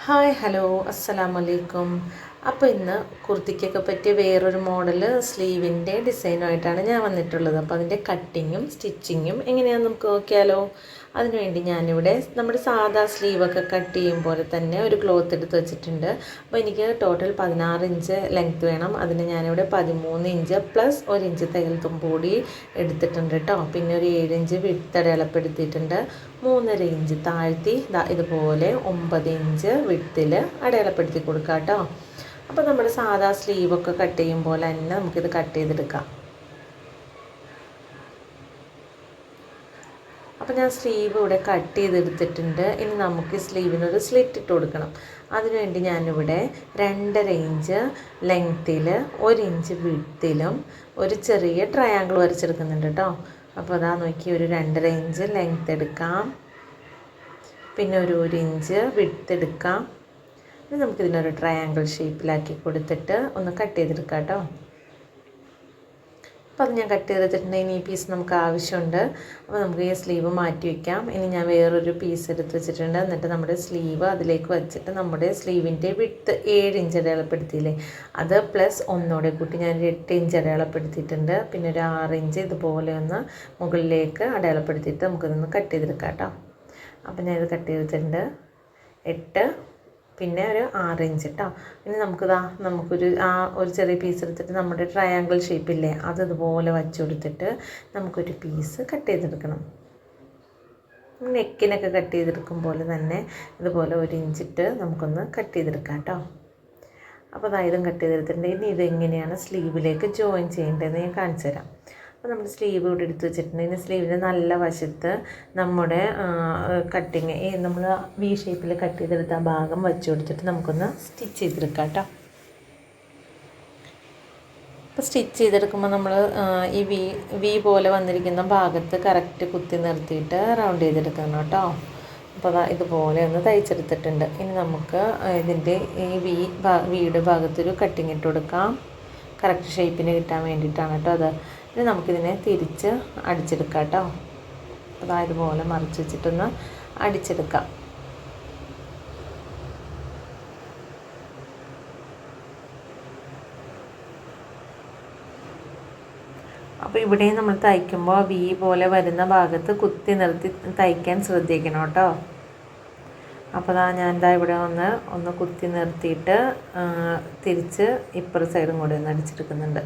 Hi hello അസ്സലാമു അലൈക്കും. അപ്പോൾ ഇന്ന് കുർത്തിക്കൊക്കെ പറ്റിയ വേറൊരു മോഡൽ സ്ലീവിൻ്റെ ഡിസൈനുമായിട്ടാണ് ഞാൻ വന്നിട്ടുള്ളത്. അപ്പോൾ അതിൻ്റെ കട്ടിങ്ങും സ്റ്റിച്ചിങ്ങും എങ്ങനെയാണെന്ന് നമുക്ക് നോക്കിയാലോ. അതിനുവേണ്ടി ഞാനിവിടെ നമ്മുടെ സാധാ സ്ലീവൊക്കെ കട്ട് ചെയ്യും പോലെ തന്നെ ഒരു ക്ലോത്ത് എടുത്ത് വെച്ചിട്ടുണ്ട്. അപ്പോൾ എനിക്ക് ടോട്ടൽ 16 ഇഞ്ച് ലെങ്ത്ത് വേണം. അതിന് ഞാനിവിടെ 13 ഇഞ്ച് പ്ലസ് 1 ഇഞ്ച് തയ്യൽ തുമ്പ് കൂടി എടുത്തിട്ടുണ്ട് കേട്ടോ. പിന്നെ ഒരു 7 ഇഞ്ച് വിഡ്ത്ത് അടയാളപ്പെടുത്തിയിട്ടുണ്ട്. 3.5 ഇഞ്ച് താഴ്ത്തി ഇതുപോലെ 9 ഇഞ്ച് വിഡ്ത്തിൽ അടയാളപ്പെടുത്തി കൊടുക്കാം കേട്ടോ. അപ്പോൾ നമ്മുടെ സാധാ സ്ലീവൊക്കെ കട്ട് ചെയ്യും പോലെ തന്നെ നമുക്കിത് കട്ട് ചെയ്തെടുക്കാം. അപ്പോൾ ഞാൻ സ്ലീവ് ഇവിടെ കട്ട് ചെയ്തെടുത്തിട്ടുണ്ട്. ഇനി നമുക്ക് സ്ലീവിനൊരു സ്ലിറ്റ് ഇട്ട് കൊടുക്കണം. അതിനുവേണ്ടി ഞാനിവിടെ 2.5 ഇഞ്ച് ലെങ്ത്തിൽ 1 ഇഞ്ച് വിഡ്ത്തിലും ഒരു ചെറിയ ട്രയാങ്കിൾ വരച്ചെടുക്കുന്നുണ്ട് കേട്ടോ. അപ്പോൾ അതാ നോക്കി ഒരു 2.5 ഇഞ്ച് ലെങ്ത്ത് എടുക്കാം, പിന്നെ ഒരു 1 ഇഞ്ച് വിഡ്ത്ത് എടുക്കാം. ഇനി നമുക്കിതിനൊരു ട്രയാങ്കിൾ ഷേപ്പിലാക്കി കൊടുത്തിട്ട് ഒന്ന് കട്ട് ചെയ്തെടുക്കാം കേട്ടോ. അപ്പോൾ അത് ഞാൻ കട്ട് ചെയ്തിട്ടുണ്ട്. ഇനി ഈ പീസ് നമുക്ക് ആവശ്യമുണ്ട്. അപ്പോൾ നമുക്ക് ഈ സ്ലീവ് മാറ്റി വയ്ക്കാം. ഇനി ഞാൻ വേറൊരു പീസ് എടുത്ത് വെച്ചിട്ടുണ്ട്. എന്നിട്ട് നമ്മുടെ സ്ലീവ് അതിലേക്ക് വെച്ചിട്ട് നമ്മുടെ സ്ലീവിൻ്റെ വിഡ്ത്ത് 7 ഇഞ്ച് അടയാളപ്പെടുത്തിയില്ലേ, അത് പ്ലസ് ഒന്നോടെ കൂട്ടി ഞാൻ 8 ഇഞ്ച് അടയാളപ്പെടുത്തിയിട്ടുണ്ട്. പിന്നെ ഒരു 6 ഇഞ്ച് ഇതുപോലെ ഒന്ന് മുകളിലേക്ക് അടയാളപ്പെടുത്തിയിട്ട് നമുക്കിതൊന്ന് കട്ട് ചെയ്തെടുക്കാം കേട്ടോ. അപ്പോൾ ഞാനിത് കട്ട് ചെയ്തിട്ടുണ്ട്. 8 പിന്നെ ഒരു 6 ഇഞ്ച് കേട്ടോ. ഇനി നമുക്കൊരു ഒരു ചെറിയ പീസ് എടുത്തിട്ട് നമ്മുടെ ട്രയാങ്കിൾ ഷേപ്പില്ലേ അത് ഇതുപോലെ വച്ച് കൊടുത്തിട്ട് നമുക്കൊരു പീസ് കട്ട് ചെയ്തെടുക്കണം. നെക്കിനൊക്കെ കട്ട് ചെയ്തെടുക്കും പോലെ തന്നെ ഇതുപോലെ 1 ഇഞ്ചിട്ട് നമുക്കൊന്ന് കട്ട് ചെയ്തെടുക്കാം കേട്ടോ. അപ്പോൾ ഇതും കട്ട് ചെയ്തെടുത്തിട്ടുണ്ട്. ഇനി ഇതെങ്ങനെയാണ് സ്ലീവിലേക്ക് ജോയിൻ ചെയ്യേണ്ടതെന്ന് ഞാൻ കാണിച്ചു തരാം. അപ്പോൾ നമ്മുടെ സ്ലീവ് ഇവിടെ എടുത്ത് വെച്ചിട്ടുണ്ട്. ഇനി സ്ലീവിൻ്റെ നല്ല വശത്ത് നമ്മുടെ കട്ടിങ് നമ്മൾ വി ഷേപ്പിൽ കട്ട് ചെയ്തെടുത്ത ഭാഗം വെച്ച് കൊടുത്തിട്ട് നമുക്കൊന്ന് സ്റ്റിച്ച് ചെയ്തെടുക്കാം കേട്ടോ. അപ്പോൾ സ്റ്റിച്ച് ചെയ്തെടുക്കുമ്പോൾ നമ്മൾ ഈ വി പോലെ വന്നിരിക്കുന്ന ഭാഗത്ത് കറക്റ്റ് കുത്തി നിർത്തിയിട്ട് റൗണ്ട് ചെയ്തെടുക്കണം കേട്ടോ. അപ്പോൾ ഇതുപോലെ ഒന്ന് തയ്ച്ചെടുത്തിട്ടുണ്ട്. ഇനി നമുക്ക് ഇതിൻ്റെ ഈ വിയുടെ ഭാഗത്തൊരു കട്ടിങ് ഇട്ട് കൊടുക്കാം. കറക്റ്റ് ഷേപ്പിന് കിട്ടാൻ വേണ്ടിയിട്ടാണ് കേട്ടോ അത്. ഇനി നമുക്കിതിനെ തിരിച്ച് അടിച്ചെടുക്കാം കേട്ടോ. അപ്പോൾ ഇതുപോലെ മറിച്ച് വെച്ചിട്ടൊന്ന് അടിച്ചെടുക്കാം. അപ്പോൾ ഇവിടെ നമ്മൾ തയ്ക്കുമ്പോൾ വി പോലെ വരുന്ന ഭാഗത്ത് കുത്തി നിർത്തി തയ്ക്കാൻ ശ്രദ്ധിക്കണം കേട്ടോ. അപ്പോൾ ഞാൻ ഇവിടെ ഒന്ന് കുത്തി നിർത്തിയിട്ട് തിരിച്ച് ഇപ്പുറ സൈഡും കൂടി ഒന്ന് അടിച്ചെടുക്കുന്നുണ്ട്.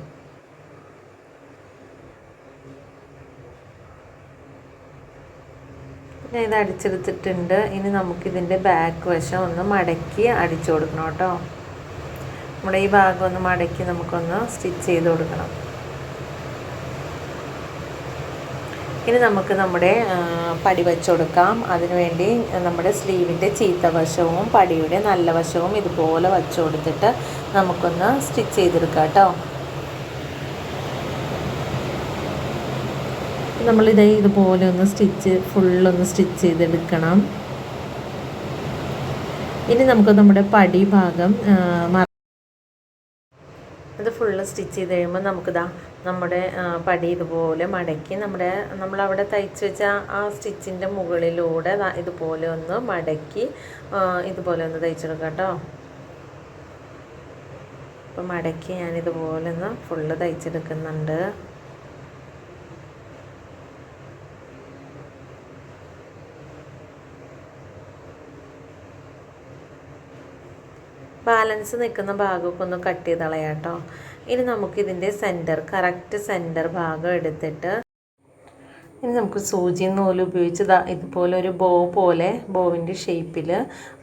ഞാൻ ഇത് അടിച്ചെടുത്തിട്ടുണ്ട്. ഇനി നമുക്കിതിൻ്റെ ബാക്ക് വശം ഒന്ന് മടക്കി അടിച്ചു കൊടുക്കണം കേട്ടോ. നമ്മുടെ ഈ ഭാഗം ഒന്ന് മടക്കി നമുക്കൊന്ന് സ്റ്റിച്ച് ചെയ്ത് കൊടുക്കണം. ഇനി നമുക്ക് നമ്മുടെ പടി വെച്ച് കൊടുക്കാം. അതിനുവേണ്ടി നമ്മുടെ സ്ലീവിൻ്റെ ചീത്ത വശവും പടിയുടെ നല്ല വശവും ഇതുപോലെ വച്ച് കൊടുത്തിട്ട് നമുക്കൊന്ന് സ്റ്റിച്ച് ചെയ്തെടുക്കാം കേട്ടോ. ഇതുപോലെ ഒന്ന് ഫുള്ളൊന്ന് സ്റ്റിച്ച് ചെയ്തെടുക്കണം. ഇനി നമുക്ക് നമ്മുടെ പടി ഭാഗം ഇത് ഫുള്ള് സ്റ്റിച്ച് ചെയ്ത് കഴിയുമ്പോൾ നമ്മുടെ പടി ഇതുപോലെ മടക്കി നമ്മളവിടെ തയ്ച്ച് വെച്ച ആ സ്റ്റിച്ചിൻ്റെ മുകളിലൂടെ ഇതുപോലെ ഒന്ന് മടക്കി ഇതുപോലെ ഒന്ന് തയ്ച്ചെടുക്കാം കേട്ടോ. അപ്പോൾ മടക്കി ഞാനിതുപോലെ ഒന്ന് ഫുള്ള് തയ്ച്ചെടുക്കുന്നുണ്ട്. ബാലൻസ് നിൽക്കുന്ന ഭാഗമൊക്കെ ഒന്ന് കട്ട് ചെയ്ത് കളയാം കേട്ടോ. ഇനി നമുക്കിതിൻ്റെ കറക്റ്റ് സെൻറ്റർ ഭാഗം എടുത്തിട്ട് ഇനി നമുക്ക് സൂചി നൂല് ഉപയോഗിച്ച് ഇതുപോലെ ഒരു ബോവിൻ്റെ ഷേപ്പിൽ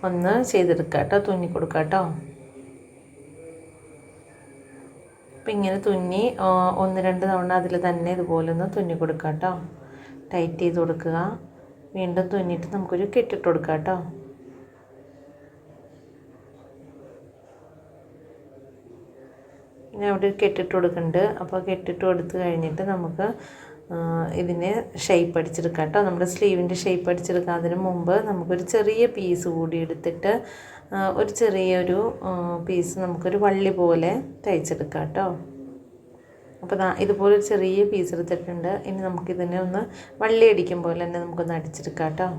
ഒന്ന് ചെയ്തെടുക്കാം കേട്ടോ, തുന്നി കൊടുക്കാം കേട്ടോ. അപ്പം ഇങ്ങനെ തുന്നി 1-2 തവണ അതിൽ തന്നെ ഇതുപോലെ ഒന്ന് തുന്നി കൊടുക്കാം കേട്ടോ. ടൈറ്റ് ചെയ്ത് കൊടുക്കുക. വീണ്ടും തുന്നിയിട്ട് നമുക്കൊരു കെട്ടിട്ട് കൊടുക്കാം കേട്ടോ. ഞാൻ അവിടെ കെട്ടിട്ട് കൊടുക്കുന്നുണ്ട്. അപ്പോൾ കെട്ടിട്ട് കൊടുത്ത് കഴിഞ്ഞിട്ട് നമുക്ക് ഇതിനെ ഷേപ്പ് അടിച്ചെടുക്കാം കേട്ടോ. നമ്മുടെ സ്ലീവിൻ്റെ ഷേപ്പ് അടിച്ചെടുക്കാം. അതിന് മുമ്പ് നമുക്കൊരു ചെറിയ പീസ് കൂടി എടുത്തിട്ട് ഒരു ചെറിയൊരു പീസ് നമുക്കൊരു വള്ളി പോലെ തയ്ച്ചെടുക്കാം കേട്ടോ. അപ്പോൾ ഇതുപോലെ ഒരു ചെറിയ പീസ് എടുത്തിട്ടുണ്ട്. ഇനി നമുക്കിതിനെ ഒന്ന് വള്ളി അടിക്കും പോലെ തന്നെ നമുക്കൊന്ന് അടിച്ചെടുക്കാം കേട്ടോ.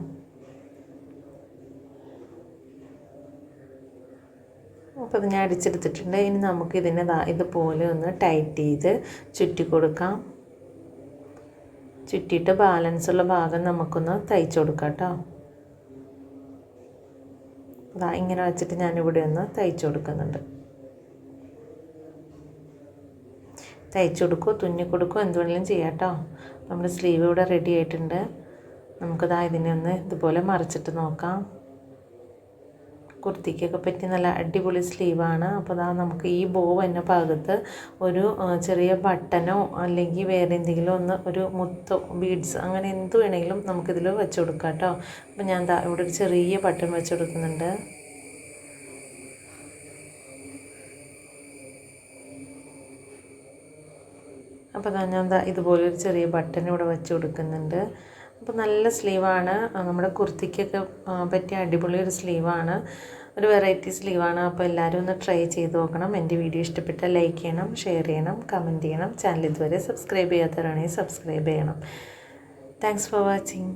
അപ്പോൾ അത് ഞാൻ അടിച്ചെടുത്തിട്ടുണ്ട്. ഇനി നമുക്കിതിനെ ഇതുപോലെ ഒന്ന് ടൈറ്റ് ചെയ്ത് ചുറ്റി കൊടുക്കാം. ചുറ്റിയിട്ട് ബാലൻസുള്ള ഭാഗം നമുക്കൊന്ന് തയ്ച്ചു കൊടുക്കാം കേട്ടോ. ഇങ്ങനെ വെച്ചിട്ട് ഞാനിവിടെ ഒന്ന് തയ്ച്ചു കൊടുക്കുന്നുണ്ട്. തയ്ച്ചു കൊടുക്കുകയോ തുന്നി കൊടുക്കുകയോ എന്ത് വേണമെങ്കിലും ചെയ്യാം കേട്ടോ. നമ്മുടെ സ്ലീവ് ഇവിടെ റെഡി ആയിട്ടുണ്ട്. ഇതിനെ ഒന്ന് ഇതുപോലെ മറിച്ചിട്ട് നോക്കാം. കുർത്തിക്കൊക്കെ പറ്റി നല്ല അടിപൊളി സ്ലീവാണ്. അപ്പോൾ നമുക്ക് ഈ ബോ എന്ന ഭാഗത്ത് ഒരു ചെറിയ ബട്ടനോ അല്ലെങ്കിൽ വേറെ എന്തെങ്കിലും ഒരു മുത്തോ ബീഡ്സ് അങ്ങനെ എന്ത് വേണമെങ്കിലും നമുക്കിതിൽ വെച്ച് കൊടുക്കാം കേട്ടോ. അപ്പോൾ ഞാൻ ഇവിടെ ഒരു ചെറിയ ബട്ടൺ വെച്ച് കൊടുക്കുന്നുണ്ട്. അപ്പോൾ ഞാൻ ഇതുപോലൊരു ചെറിയ ബട്ടൺ ഇവിടെ വെച്ച് കൊടുക്കുന്നുണ്ട്. അപ്പോൾ നല്ല സ്ലീവാണ്. നമ്മുടെ കുർത്തിക്കൊക്കെ പറ്റിയ അടിപൊളി ഒരു സ്ലീവാണ്. ഒരു വെറൈറ്റി സ്ലീവാണ്. അപ്പോൾ എല്ലാവരും ഒന്ന് ട്രൈ ചെയ്ത് നോക്കണം. എൻ്റെ വീഡിയോ ഇഷ്ടപ്പെട്ടാൽ ലൈക്ക് ചെയ്യണം, ഷെയർ ചെയ്യണം, കമൻറ്റ് ചെയ്യണം. ചാനൽ ഇതുവരെ സബ്സ്ക്രൈബ് ചെയ്യാത്തവരാണെങ്കിൽ സബ്സ്ക്രൈബ് ചെയ്യണം. Thanks for watching.